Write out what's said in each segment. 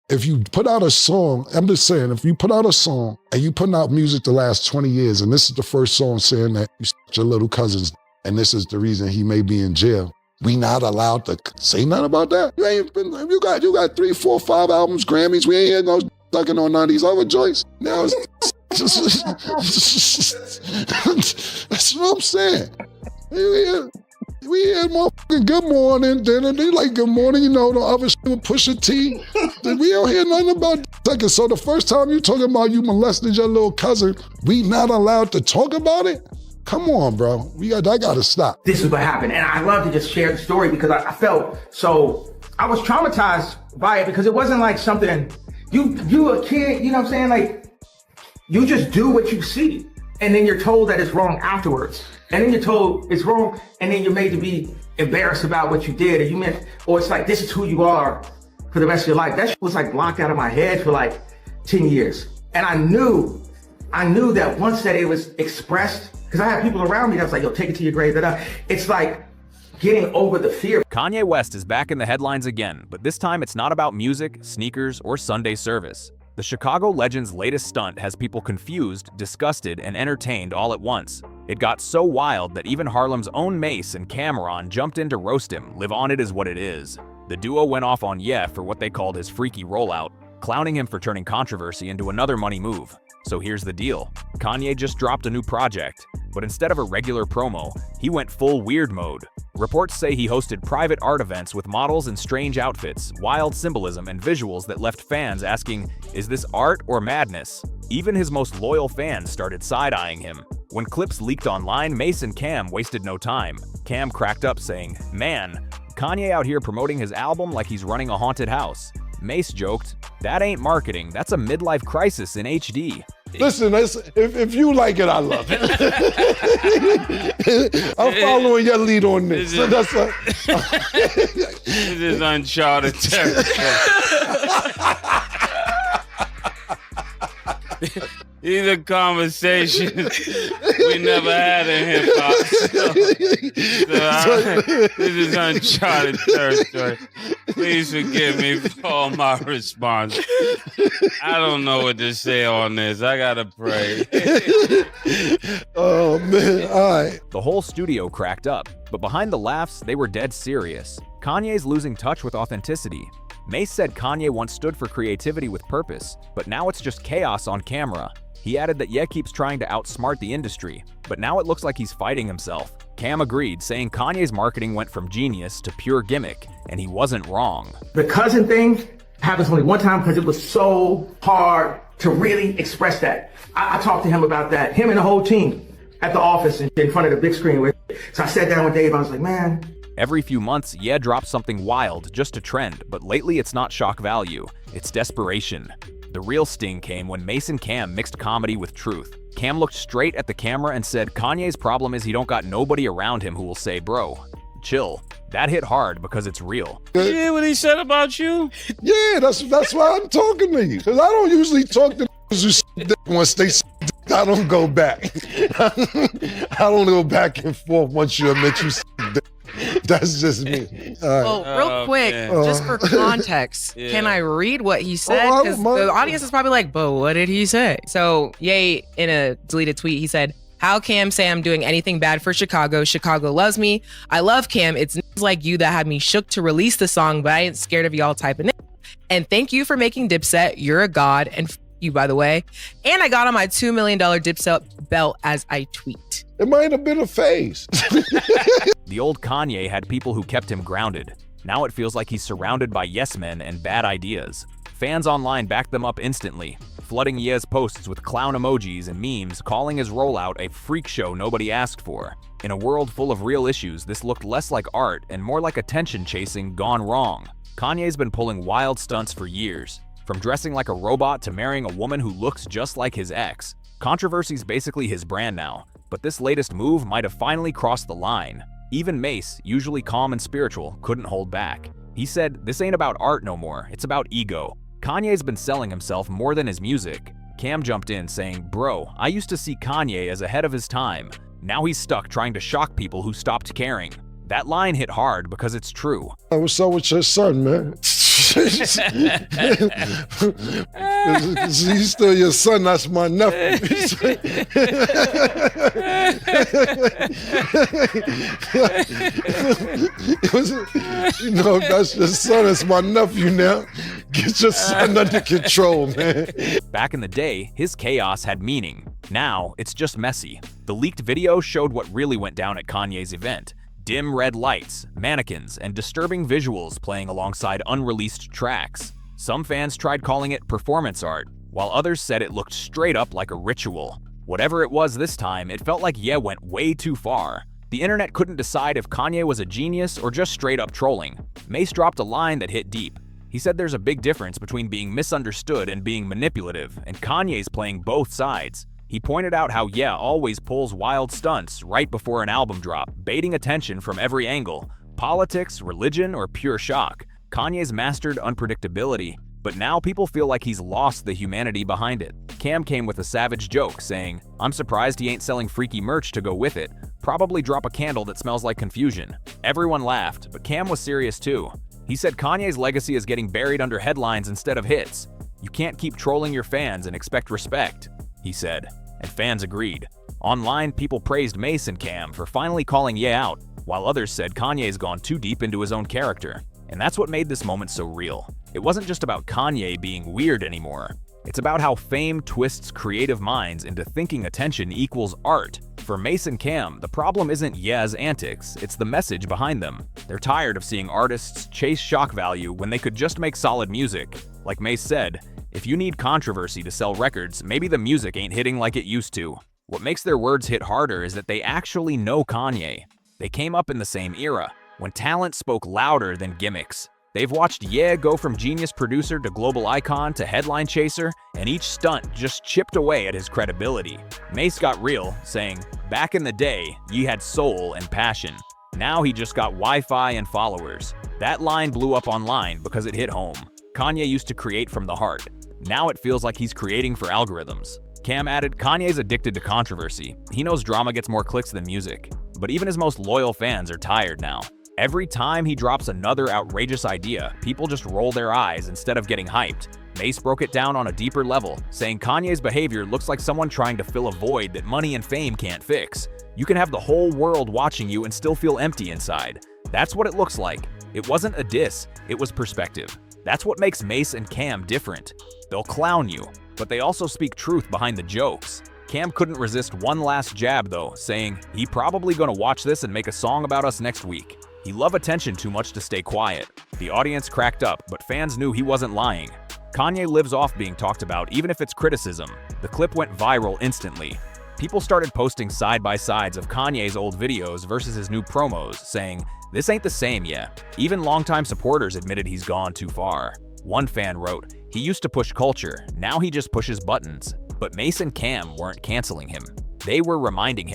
if you put out a song, I'm just saying, if you put out a song and you putting out music the last 20 years, and this is the first song saying that you your little cousins, and this is the reason he may be in jail, we not allowed to say nothing about that? You ain't been, you got 3, 4, 5 albums, Grammys, we ain't had no sucking on none of these other joints. Now it's that's what I'm saying. We had motherfucking Good Morning, then they like Good Morning, you know, the other shit with Pusha T. We don't hear nothing about that. So the first time you talking about you molested your little cousin, we not allowed to talk about it? Come on, bro. I gotta stop. This is what happened. And I love to just share the story because I felt so, I was traumatized by it because it wasn't like something, you a kid, you know what I'm saying? Like, you just do what you see. And then you're told that it's wrong afterwards. And then you're told it's wrong, and then you're made to be embarrassed about what you did, or it's like, this is who you are for the rest of your life. That shit was like blocked out of my head for like 10 years. And I knew that once that it was expressed, because I had people around me that was like, yo, take it to your grave. It's like getting over the fear. Kanye West is back in the headlines again, but this time it's not about music, sneakers, or Sunday service. The Chicago legend's latest stunt has people confused, disgusted, and entertained all at once. It got so wild that even Harlem's own Mase and Camron jumped in to roast him. Live on it is what it is. The duo went off on Ye for what they called his freaky rollout, clowning him for turning controversy into another money move. So here's the deal. Kanye just dropped a new project, but instead of a regular promo, he went full weird mode. Reports say he hosted private art events with models in strange outfits, wild symbolism, and visuals that left fans asking, is this art or madness? Even his most loyal fans started side-eyeing him. When clips leaked online, Mace and Cam wasted no time. Cam cracked up saying, man, Kanye out here promoting his album like he's running a haunted house. Mace joked, that ain't marketing, that's a midlife crisis in HD. Listen, if you like it, I love it. I'm following your lead on this. This is uncharted territory. These are conversations we never had in hip-hop. This is uncharted territory. Please forgive me for all my response. I don't know what to say on this. I gotta pray. Oh, man. All right. The whole studio cracked up, but behind the laughs, they were dead serious. Kanye's losing touch with authenticity. Mase said Kanye once stood for creativity with purpose, but now it's just chaos on camera. He added that Ye keeps trying to outsmart the industry, but now it looks like he's fighting himself. Cam agreed, saying Kanye's marketing went from genius to pure gimmick, and he wasn't wrong. The cousin thing happens only one time because it was so hard to really express that. I talked to him about that, him and the whole team at the office in front of the big screen. So I sat down with Dave, I was like, man. Every few months, Ye drops something wild just to trend, but lately it's not shock value, it's desperation. The real sting came when Mace and Cam mixed comedy with truth. Cam looked straight at the camera and said, Kanye's problem is he don't got nobody around him who will say, bro, chill. That hit hard because it's real. You hear what he said about you? Yeah, that's why I'm talking to you. Because I don't usually talk to who once they I don't go back. I don't go back and forth once you admit you That's just me. Well, real quick, just for context, can I read what he said? Because the audience is probably like, but what did he say? So Ye, in a deleted tweet, he said, how Cam say I'm doing anything bad for Chicago? Chicago loves me. I love Cam. It's niggas like you that had me shook to release the song, but I ain't scared of y'all type of niggas. And thank you for making Dipset. You're a god. And you, by the way. And I got on my $2 million Dipset belt as I tweet. It might have been a phase. The old Kanye had people who kept him grounded. Now it feels like he's surrounded by yes men and bad ideas. Fans online backed them up instantly, flooding Ye's posts with clown emojis and memes, calling his rollout a freak show nobody asked for. In a world full of real issues, this looked less like art and more like attention chasing gone wrong. Kanye's been pulling wild stunts for years, from dressing like a robot to marrying a woman who looks just like his ex. Controversy's basically his brand now, but this latest move might have finally crossed the line. Even Mase, usually calm and spiritual, couldn't hold back. He said, this ain't about art no more, it's about ego. Kanye's been selling himself more than his music. Cam jumped in saying, bro, I used to see Kanye as ahead of his time. Now he's stuck trying to shock people who stopped caring. That line hit hard because it's true. What's up with your son, man? He's still your son, that's my nephew. You know, that's your son, it's my nephew now. Get your son under control, man. Back in the day, his chaos had meaning. Now, it's just messy. The leaked video showed what really went down at Kanye's event. Dim red lights, mannequins, and disturbing visuals playing alongside unreleased tracks. Some fans tried calling it performance art, while others said it looked straight up like a ritual. Whatever it was this time, it felt like Ye went way too far. The internet couldn't decide if Kanye was a genius or just straight up trolling. Mase dropped a line that hit deep. He said there's a big difference between being misunderstood and being manipulative, and Kanye's playing both sides. He pointed out how Ye always pulls wild stunts right before an album drop, baiting attention from every angle. Politics, religion, or pure shock. Kanye's mastered unpredictability, but now people feel like he's lost the humanity behind it. Cam came with a savage joke, saying, "I'm surprised he ain't selling freaky merch to go with it. Probably drop a candle that smells like confusion." Everyone laughed, but Cam was serious too. He said Kanye's legacy is getting buried under headlines instead of hits. "You can't keep trolling your fans and expect respect," he said, and fans agreed. Online, people praised Mace and Cam for finally calling Ye out, while others said Kanye's gone too deep into his own character. And that's what made this moment so real. It wasn't just about Kanye being weird anymore. It's about how fame twists creative minds into thinking attention equals art. For Mace and Cam, the problem isn't Ye's antics, it's the message behind them. They're tired of seeing artists chase shock value when they could just make solid music. Like Mase said, if you need controversy to sell records, maybe the music ain't hitting like it used to. What makes their words hit harder is that they actually know Kanye. They came up in the same era, when talent spoke louder than gimmicks. They've watched Ye go from genius producer to global icon to headline chaser, and each stunt just chipped away at his credibility. Mase got real, saying, "Back in the day, ye had soul and passion. Now he just got Wi-Fi and followers." That line blew up online because it hit home. Kanye used to create from the heart. Now it feels like he's creating for algorithms. Cam added, "Kanye's addicted to controversy. He knows drama gets more clicks than music. But even his most loyal fans are tired now. Every time he drops another outrageous idea, people just roll their eyes instead of getting hyped." Mase broke it down on a deeper level, saying Kanye's behavior looks like someone trying to fill a void that money and fame can't fix. You can have the whole world watching you and still feel empty inside. That's what it looks like. It wasn't a diss, it was perspective. That's what makes Mace and Cam different. They'll clown you, but they also speak truth behind the jokes. Cam couldn't resist one last jab though, saying, "He probably gonna watch this and make a song about us next week." He loved attention too much to stay quiet. The audience cracked up, but fans knew he wasn't lying. Kanye lives off being talked about even if it's criticism. The clip went viral instantly. People started posting side-by-sides of Kanye's old videos versus his new promos, saying, "This ain't the same yet." Even longtime supporters admitted he's gone too far. One fan wrote, "He used to push culture, now he just pushes buttons." But Mace and Cam weren't canceling him. They were reminding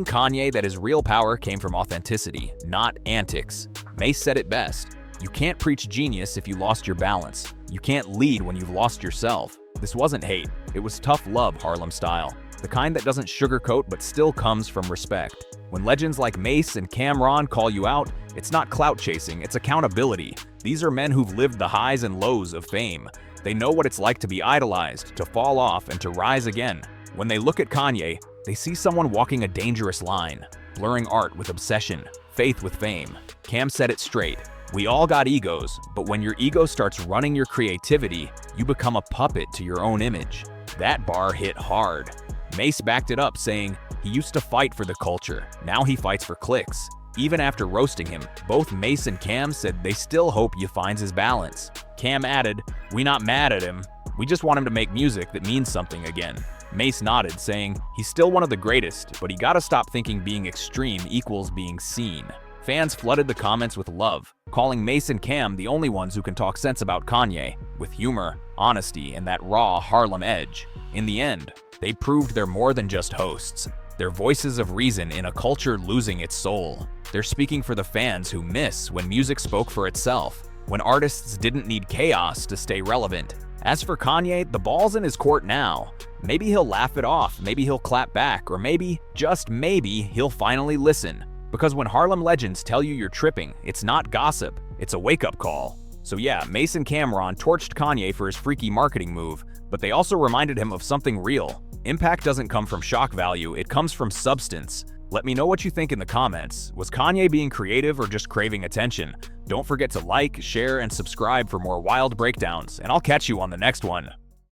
Kanye that his real power came from authenticity, not antics. Mase said it best, "You can't preach genius if you lost your balance. You can't lead when you've lost yourself." This wasn't hate, it was tough love Harlem style. The kind that doesn't sugarcoat but still comes from respect. When legends like Mase and Camron call you out, it's not clout chasing, it's accountability. These are men who've lived the highs and lows of fame. They know what it's like to be idolized, to fall off, and to rise again. When they look at Kanye, they see someone walking a dangerous line, blurring art with obsession, faith with fame. Cam said it straight. We all got egos, but when your ego starts running your creativity, you become a puppet to your own image. That bar hit hard. Mase backed it up, saying, he used to fight for the culture, now he fights for clicks. Even after roasting him, both Mase and Cam said they still hope Ye finds his balance. Cam added, "We not mad at him, we just want him to make music that means something again." Mase nodded, saying, "He's still one of the greatest, but he gotta stop thinking being extreme equals being seen." Fans flooded the comments with love, calling Mase and Cam the only ones who can talk sense about Kanye, with humor, honesty, and that raw Harlem edge. In the end, they proved they're more than just hosts. They're voices of reason in a culture losing its soul. They're speaking for the fans who miss when music spoke for itself, when artists didn't need chaos to stay relevant. As for Kanye, the ball's in his court now. Maybe he'll laugh it off, maybe he'll clap back, or maybe, just maybe, he'll finally listen. Because when Harlem legends tell you you're tripping, it's not gossip, it's a wake-up call. So yeah, Mace and Camron torched Kanye for his freaky marketing move, but they also reminded him of something real. Impact doesn't come from shock value, it comes from substance. Let me know what you think in the comments. Was Kanye being creative or just craving attention? Don't forget to like, share, and subscribe for more wild breakdowns, and I'll catch you on the next one.